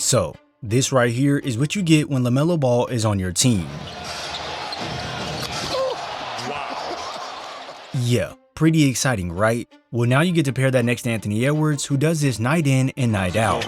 So, this right here is what you get when LaMelo Ball is on your team. Yeah, pretty exciting, right? Well, now you get to pair that next to Anthony Edwards, who does this night in and night out.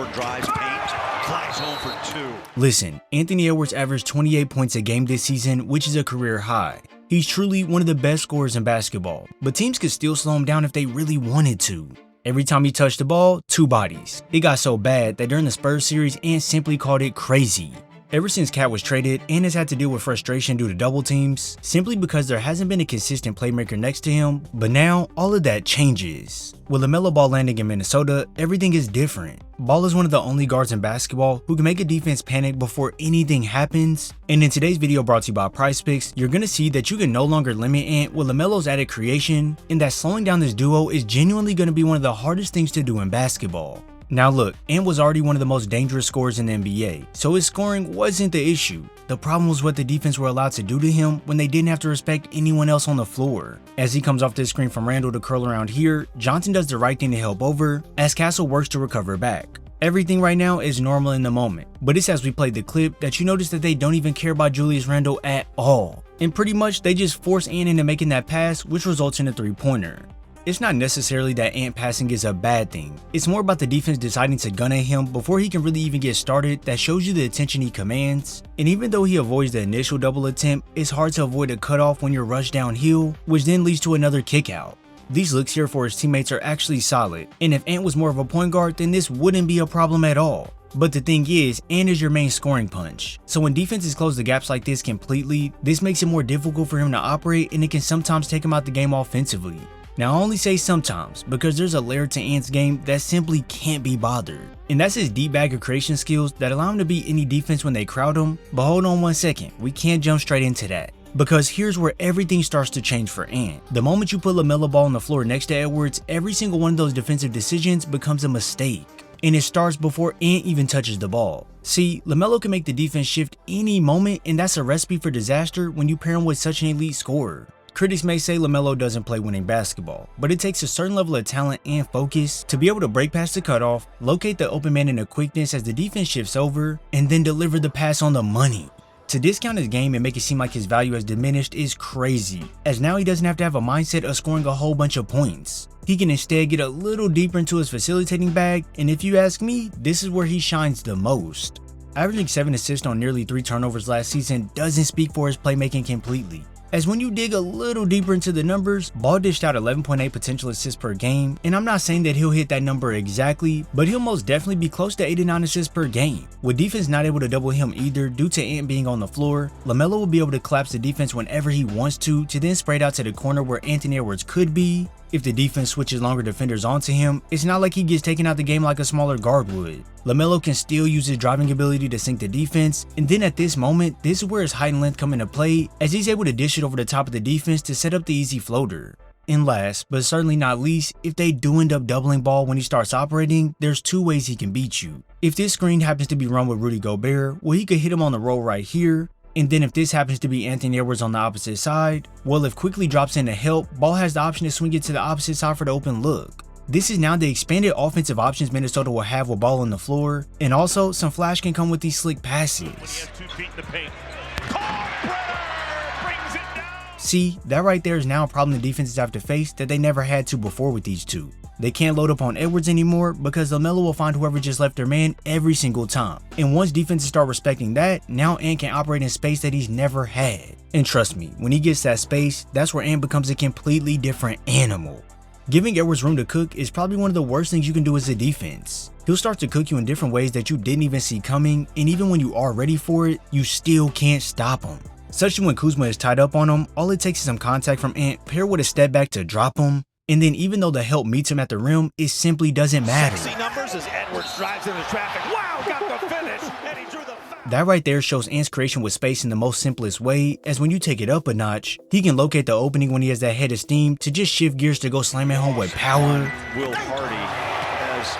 Listen, Anthony Edwards averaged 28 points a game this season, which is a career high. He's truly one of the best scorers in basketball, but teams could still slow him down if they really wanted to. Every time he touched the ball, 2 bodies. It got so bad that during the Spurs series, Ant simply called it crazy. Ever since Cat was traded, Ant has had to deal with frustration due to double teams, simply because there hasn't been a consistent playmaker next to him, but now all of that changes. With LaMelo Ball landing in Minnesota, everything is different. Ball is one of the only guards in basketball who can make a defense panic before anything happens, and in today's video brought to you by PrizePicks, you're gonna see that you can no longer limit Ant with LaMelo's added creation, and that slowing down this duo is genuinely gonna be one of the hardest things to do in basketball. Now look, Ant was already one of the most dangerous scorers in the NBA, so his scoring wasn't the issue. The problem was what the defense were allowed to do to him when they didn't have to respect anyone else on the floor. As he comes off this screen from Randall to curl around here, Johnson does the right thing to help over, as Castle works to recover back. Everything right now is normal in the moment, but it's as we played the clip that you notice that they don't even care about Julius Randle at all. And pretty much they just force Ant into making that pass, which results in a 3-pointer. It's not necessarily that Ant passing is a bad thing, it's more about the defense deciding to gun at him before he can really even get started that shows you the attention he commands, and even though he avoids the initial double attempt, it's hard to avoid a cutoff when you're rushed downhill, which then leads to another kick out. These looks here for his teammates are actually solid, and if Ant was more of a point guard then this wouldn't be a problem at all. But the thing is, Ant is your main scoring punch, so when defenses close the gaps like this completely, this makes it more difficult for him to operate and it can sometimes take him out the game offensively. Now I only say sometimes because there's a layer to Ant's game that simply can't be bothered, and that's his deep bag of creation skills that allow him to beat any defense when they crowd him. But hold on one second, we can't jump straight into that, because here's where everything starts to change for Ant. The moment you put LaMelo Ball on the floor next to Edwards, every single one of those defensive decisions becomes a mistake, and it starts before Ant even touches the ball. See, LaMelo can make the defense shift any moment, and that's a recipe for disaster when you pair him with such an elite scorer. Critics may say LaMelo doesn't play winning basketball, but it takes a certain level of talent and focus to be able to break past the cutoff, locate the open man in a quickness as the defense shifts over, and then deliver the pass on the money. To discount his game and make it seem like his value has diminished is crazy, as now he doesn't have to have a mindset of scoring a whole bunch of points. He can instead get a little deeper into his facilitating bag, and if you ask me, this is where he shines the most. Averaging 7 assists on nearly 3 turnovers last season doesn't speak for his playmaking completely, as when you dig a little deeper into the numbers, Ball dished out 11.8 potential assists per game, and I'm not saying that he'll hit that number exactly, but he'll most definitely be close to 8 to 9 assists per game. With defense not able to double him either due to Ant being on the floor, LaMelo will be able to collapse the defense whenever he wants to then spread it out to the corner where Anthony Edwards could be. If the defense switches longer defenders onto him, it's not like he gets taken out the game like a smaller guard would. LaMelo can still use his driving ability to sink the defense, and then at this moment, this is where his height and length come into play, as he's able to dish it over the top of the defense to set up the easy floater. And last, but certainly not least, if they do end up doubling Ball when he starts operating, there's 2 ways he can beat you. If this screen happens to be run with Rudy Gobert, well, he could hit him on the roll right here. And then if this happens to be Anthony Edwards on the opposite side, well, if Quickly drops in to help, Ball has the option to swing it to the opposite side for the open look. This is now the expanded offensive options Minnesota will have with Ball on the floor, and also some flash can come with these slick passes. See, that right there is now a problem the defenses have to face that they never had to before with these two. They can't load up on Edwards anymore because LaMelo will find whoever just left their man every single time. And once defenses start respecting that, now Ant can operate in space that he's never had. And trust me, when he gets that space, that's where Ant becomes a completely different animal. Giving Edwards room to cook is probably one of the worst things you can do as a defense. He'll start to cook you in different ways that you didn't even see coming, and even when you are ready for it, you still can't stop him. Such that when Kuzma is tied up on him, all it takes is some contact from Ant paired with a step back to drop him. And then even though the help meets him at the rim, it simply doesn't matter. Numbers as Edwards drives into traffic. Wow, got the finish, and he drew the foul. That right there shows Ant's creation with space in the most simplest way, as when you take it up a notch, he can locate the opening when he has that head of steam to just shift gears to go slam it home with power. Will Hardy has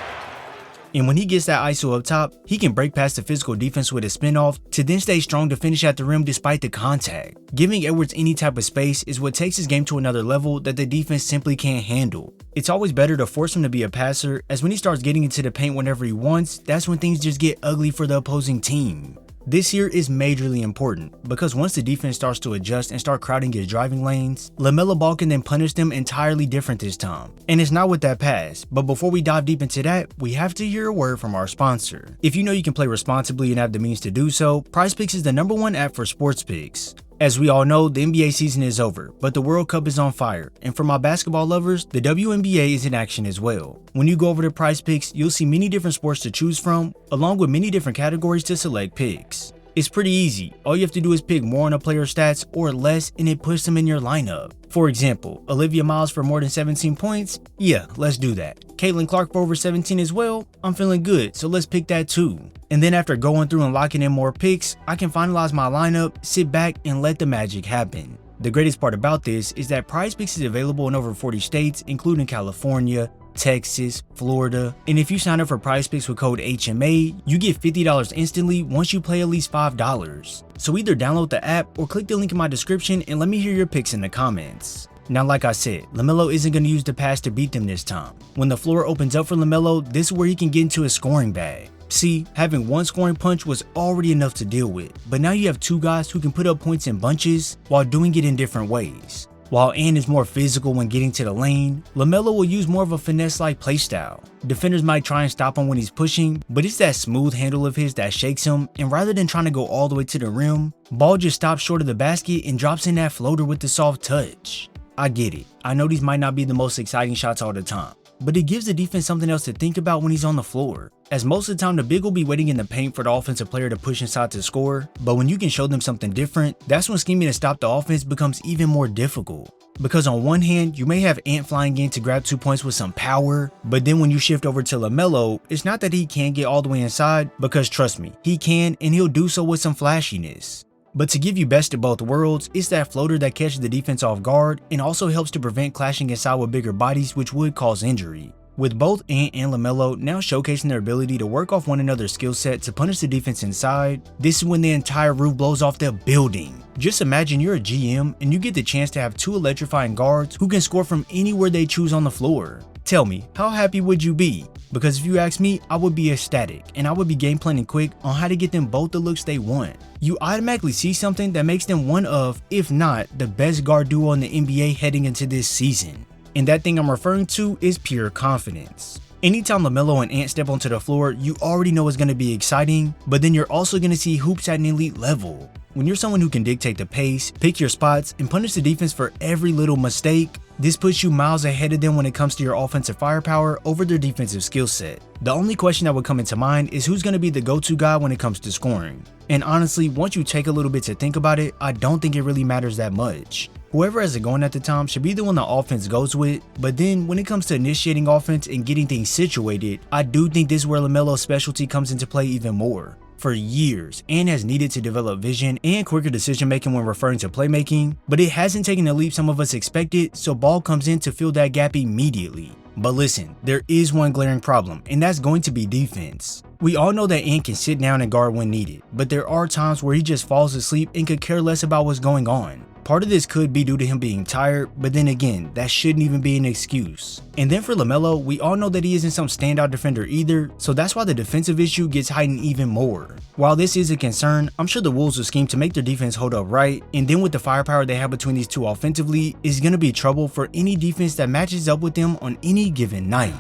And when he gets that ISO up top, he can break past the physical defense with a spin-off to then stay strong to finish at the rim despite the contact. Giving Edwards any type of space is what takes his game to another level that the defense simply can't handle. It's always better to force him to be a passer, as when he starts getting into the paint whenever he wants, that's when things just get ugly for the opposing team. This here is majorly important, because once the defense starts to adjust and start crowding his driving lanes, LaMelo Ball can then punish them entirely different this time. And it's not with that pass, but before we dive deep into that, we have to hear a word from our sponsor. If you know you can play responsibly and have the means to do so, PrizePicks is the #1 app for sports picks. As we all know, the NBA season is over, but the World Cup is on fire, and for my basketball lovers, the WNBA is in action as well. When you go over to PrizePicks, you'll see many different sports to choose from, along with many different categories to select picks. It's pretty easy. All you have to do is pick more on a player's stats or less, and it puts them in your lineup. For example, Olivia Miles for more than 17 points? Yeah, let's do that. Caitlin Clark for over 17 as well? I'm feeling good, so let's pick that too. And then after going through and locking in more picks, I can finalize my lineup, sit back, and let the magic happen. The greatest part about this is that PrizePicks is available in over 40 states, including California, Texas, Florida, and if you sign up for PrizePicks with code HMA, you get $50 instantly once you play at least $5. So either download the app or click the link in my description and let me hear your picks in the comments. Now, like I said, LaMelo isn't going to use the pass to beat them this time. When the floor opens up for LaMelo, this is where he can get into a scoring bag. See, having one scoring punch was already enough to deal with, but now you have two guys who can put up points in bunches while doing it in different ways. While Ant is more physical when getting to the lane, LaMelo will use more of a finesse-like playstyle. Defenders might try and stop him when he's pushing, but it's that smooth handle of his that shakes him, and rather than trying to go all the way to the rim, Ball just stops short of the basket and drops in that floater with the soft touch. I get it, I know these might not be the most exciting shots all the time, but it gives the defense something else to think about when he's on the floor. As most of the time the big will be waiting in the paint for the offensive player to push inside to score, but when you can show them something different, that's when scheming to stop the offense becomes even more difficult. Because on one hand, you may have Ant flying in to grab 2 points with some power, but then when you shift over to LaMelo, it's not that he can't get all the way inside, because trust me, he can, and he'll do so with some flashiness. But to give you best of both worlds, it's that floater that catches the defense off guard and also helps to prevent clashing inside with bigger bodies, which would cause injury. With both Ant and LaMelo now showcasing their ability to work off one another's skill set to punish the defense inside, this is when the entire roof blows off the building. Just imagine you're a GM and you get the chance to have two electrifying guards who can score from anywhere they choose on the floor. Tell me, how happy would you be? Because if you ask me, I would be ecstatic, and I would be game planning quick on how to get them both the looks they want. You automatically see something that makes them one of, if not, the best guard duo in the NBA heading into this season. And that thing I'm referring to is pure confidence. Anytime LaMelo and Ant step onto the floor, you already know it's going to be exciting, but then you're also going to see hoops at an elite level. When you're someone who can dictate the pace, pick your spots, and punish the defense for every little mistake, this puts you miles ahead of them when it comes to your offensive firepower over their defensive skill set. The only question that would come into mind is who's going to be the go-to guy when it comes to scoring. And honestly, once you take a little bit to think about it, I don't think it really matters that much. Whoever has it going at the time should be the one the offense goes with, but then when it comes to initiating offense and getting things situated, I do think this is where LaMelo's specialty comes into play even more. For years, Ant has needed to develop vision and quicker decision making when referring to playmaking, but it hasn't taken the leap some of us expected, so Ball comes in to fill that gap immediately. But listen, there is one glaring problem, and that's going to be defense. We all know that Ant can sit down and guard when needed, but there are times where he just falls asleep and could care less about what's going on. Part of this could be due to him being tired, but then again, that shouldn't even be an excuse. And then for LaMelo, we all know that he isn't some standout defender either, so that's why the defensive issue gets heightened even more. While this is a concern, I'm sure the Wolves will scheme to make their defense hold up right, and then with the firepower they have between these two offensively, it's going to be trouble for any defense that matches up with them on any given night.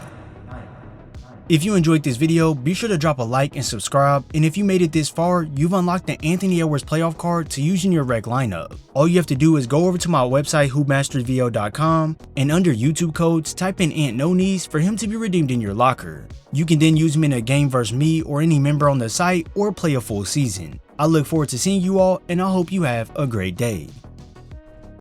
If you enjoyed this video, be sure to drop a like and subscribe, and if you made it this far, you've unlocked the Anthony Edwards playoff card to use in your rec lineup. All you have to do is go over to my website hoopmastersvo.com, and under YouTube codes, type in Ant No Knees for him to be redeemed in your locker. You can then use him in a game versus me or any member on the site, or play a full season. I look forward to seeing you all, and I hope you have a great day.